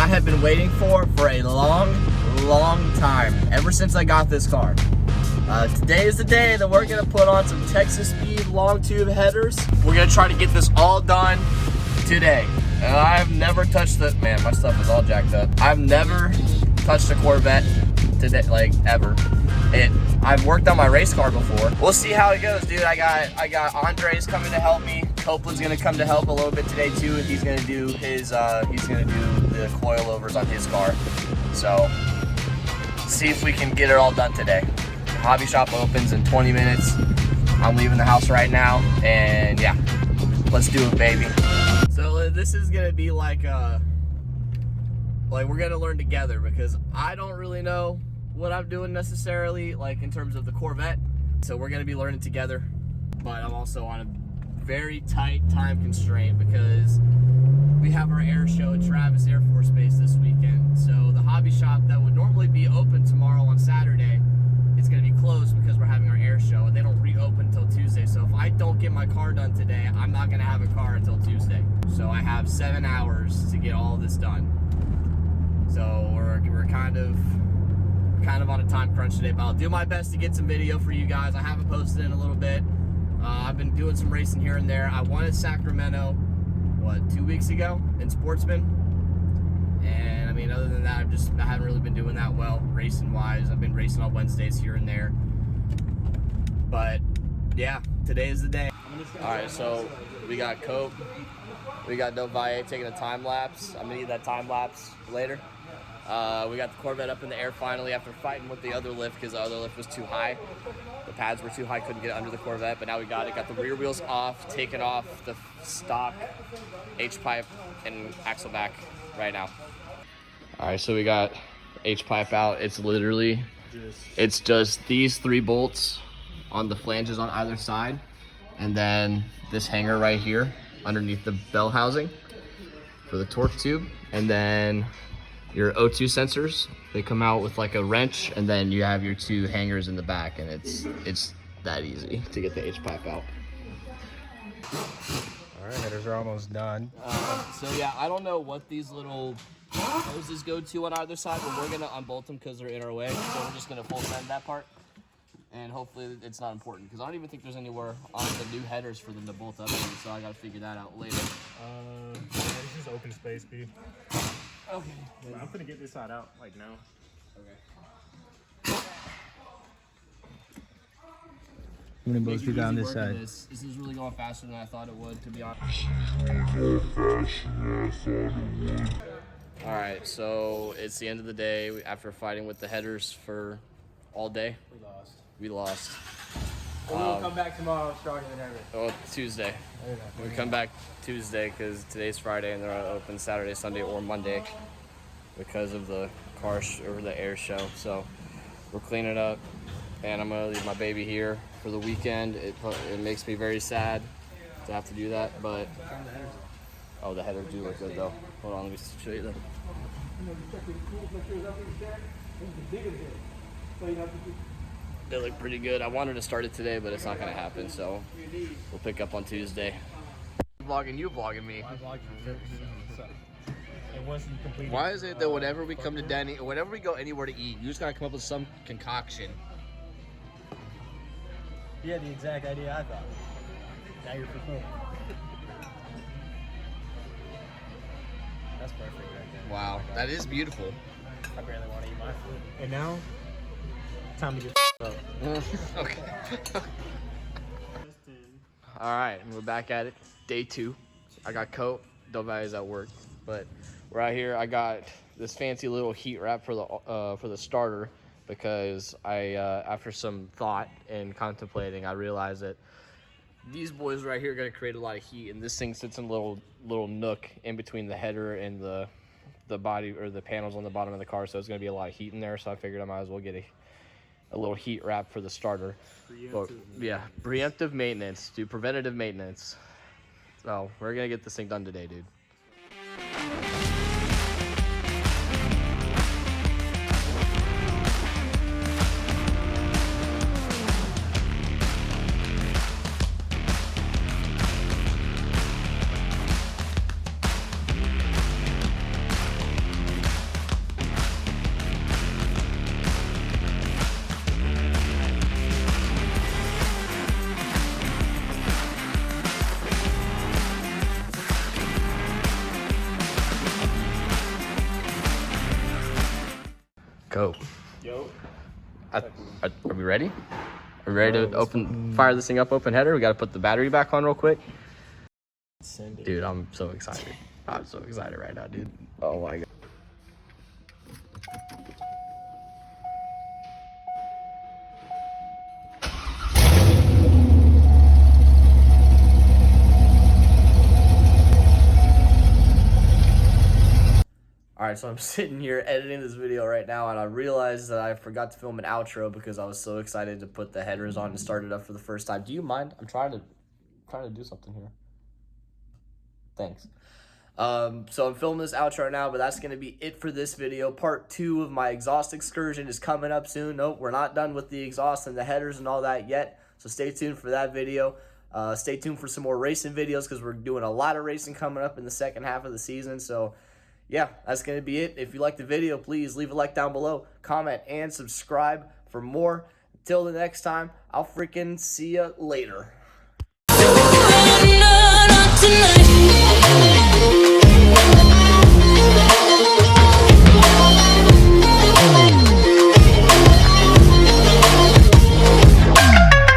have been waiting for a long time, ever since I got this car. Today is the day that we're gonna put on some Texas Speed long tube headers. We're gonna try to get this all done today. And I've never touched the, man, my stuff is all jacked up. I've never touched a Corvette today, like ever. I've worked on my race car before. We'll see how it goes, dude. I got Andres coming to help me. Copeland's gonna come to help a little bit today too. He's gonna do his he's gonna do the coilovers on his car. So see if we can get it all done today. The hobby shop opens in 20 minutes. I'm leaving the house right now, and yeah, let's do it, baby. So this is gonna be like we're gonna learn together, because I don't really know what I'm doing necessarily, like in terms of the Corvette. So we're gonna be learning together, but I'm also on a very tight time constraint because we have our air show at Travis Air Force Base this weekend. So the hobby shop that would normally be open tomorrow on Saturday, it's gonna be closed because we're having our air show, and they don't reopen until Tuesday. So if I don't get my car done today, I'm not gonna have a car until Tuesday. So I have 7 hours to get all this done. So we're kind of on a time crunch today, but I'll do my best to get some video for you guys. I haven't posted in a little bit. I've been doing some racing here and there. I won at Sacramento, 2 weeks ago in Sportsman. And I mean, other than that, I haven't really been doing that well racing wise. I've been racing on Wednesdays here and there. But yeah, today is the day. All right, so we got Cope, we got Novae taking a time lapse. I'm gonna need that time lapse later. We got the Corvette up in the air finally after fighting with the other lift because the other lift was too high. The pads were too high, couldn't get under the Corvette, but now we got it. Got the rear wheels off, taken off the stock H-pipe and axle back right now. All right, so we got H-pipe out. It's literally, it's just these 3 bolts on the flanges on either side, and then this hanger right here underneath the bell housing for the torque tube, and then your O2 sensors. They come out with like a wrench, and then you have your 2 hangers in the back, and it's that easy to get the H-pipe out. All right, headers are almost done. So yeah, I don't know what these little hoses go to on either side, but we're gonna unbolt them because they're in our way. So we're just gonna full send that part, and hopefully it's not important, because I don't even think there's anywhere on the new headers for them to bolt up in, so I gotta figure that out later. Yeah, this is open space, B. Okay. I'm gonna get this side out like now. Okay. I'm gonna both down this side. This is really going faster than I thought it would, to be honest. All right, so it's the end of the day after fighting with the headers for all day. We lost. We'll come back tomorrow stronger than ever. Oh, Tuesday. We come back Tuesday because today's Friday and they're open Saturday, Sunday, or Monday because of the car or the air show. So we're cleaning up, and I'm gonna leave my baby here for the weekend. It makes me very sad to have to do that, but oh, the headers do look good though. Hold on, let me show you them. They look pretty good. I wanted to start it today, but it's not gonna happen, so we'll pick up on Tuesday. Vlogging you, vlogging me. Why is it that whenever we come to Denny, whenever we go anywhere to eat, you just gotta come up with some concoction? You had the exact idea I thought. Now you're fulfilled. That's perfect right there. Wow, that is beautiful. I barely want to eat my food. And now, time to get up. Okay. All right, we're back at it. Day 2. I got Cope. Novae is at work, but we're out here. I got this fancy little heat wrap for the starter, because after some thought and contemplating, I realized that these boys right here are gonna create a lot of heat, and this thing sits in a little nook in between the header and the body, or the panels on the bottom of the car, so it's gonna be a lot of heat in there. So I figured I might as well get a little heat wrap for the starter. But, yeah, preemptive maintenance, do preventative maintenance. So we're gonna get this thing done today, dude. go. Yo. Are we ready? Are we ready to fire this thing up, open header? We got to put the battery back on real quick. Send it. Dude, I'm so excited. I'm so excited right now, dude. Oh my God. Alright, so I'm sitting here editing this video right now, and I realized that I forgot to film an outro because I was so excited to put the headers on and start it up for the first time. Do you mind? I'm trying to do something here. Thanks. So I'm filming this outro now, but that's going to be it for this video. Part 2 of my exhaust excursion is coming up soon. Nope, we're not done with the exhaust and the headers and all that yet, so stay tuned for that video. Stay tuned for some more racing videos because we're doing a lot of racing coming up in the second half of the season, so yeah, that's going to be it. If you liked the video, please leave a like down below, comment, and subscribe for more. Until the next time, I'll freaking see you later.